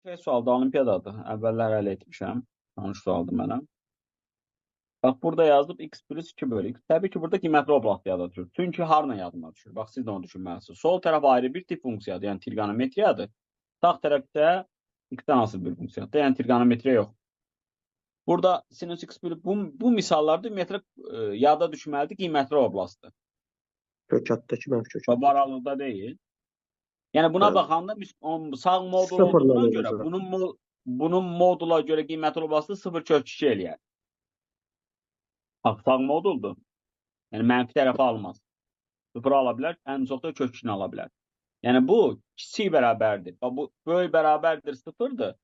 Sualda olimpiyadadır. Əvvəllər həll etmişəm. Tanış sualdır mənə. Bax, burada yazıb x plus 2 bölü x. Təbii ki, burada qiymətli oblast yada düşür. Çünki harla yadıma düşür? Bax, siz də onu düşünməlisiniz. Sol tərəf ayrı bir tip funksiyadır, yəni trigonometriyadır. Sağ tərəf isə x-dən asılı bir funksiyadır, yəni trigonometriya yox. Burada sinus x bölü bu misallarda ümumiyyətlə yada düşməlidir qiymətli oblastdır. Kökatdakı mənfi kökatdakı. Bu aralıqda deyil. Yəni buna Bəli. baxanda biz sağ modul Sıfırla olduğuna görə olacaq. bunun modula görə qiymətli oblastı 0 kök 2 eləyər. Sağ moduldur. Yəni mənfi tərəfi almaz. 0 ala bilər, ən çox da kök 2-ni ala bilər. Yəni bu kiçik bərabərdir. Bu böyük bərabərdir 0-dır.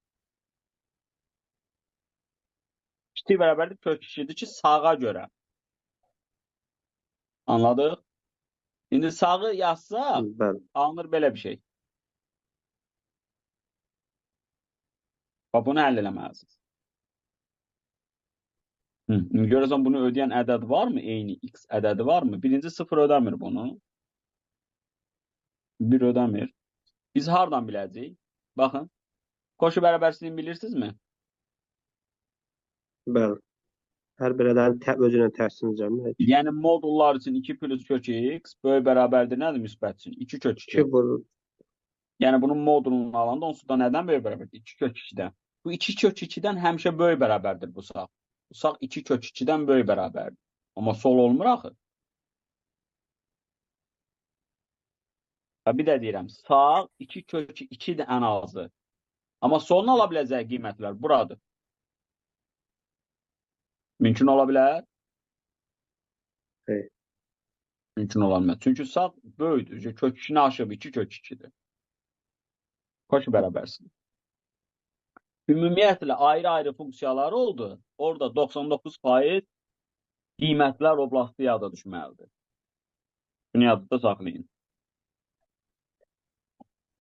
Kiçik bərabərdir kök 2-dir ki, sağa görə. Anladıq? İndi sağı yazsaq, Bəli. alınır belə bir şey. Bunu həll eləməlisiniz. Görürsən, bunu ödəyən ədəd varmı? Eyni x ədədi varmı? Birinci 0 ödəmir bunu. 1 ödəmir. Biz hardan biləcəyik? Baxın. Qoşu bərabərsizliyini bilirsinizmi? Bəli. Hər bir ədədin özünə tərsini cəmi. Yəni modullar üçün 2 plus kök x böyük bərabərdir nədir müsbət üçün? 2 kök 2. 2 vurur. Yəni bunun modulunu alanda onsuz da nədən böyük bərabərdir? 2 kök 2-dən. Bu 2 kök 2-dən həmişə böyük bərabərdir bu sağ. Bu sağ 2 kök 2-dən böyük bərabərdir. Amma sol olmur axı. Bir də deyirəm, sağ 2 kök 2-dir ən azı. Amma solunu ala biləcək qiymətlər buradır. Mümkün ola bilər? Xeyr. Mümkün ola bilməz. Çünki sağ böyükdür. Kök 2-ni aşıb 2 kök 2-dir. Qoşu bərabərsin. Ümumiyyətlə ayrı-ayrı funksiyaları oldu. Orada 99% qiymətlər oblastı yada düşməlidir. Bunu yadda saxlayın.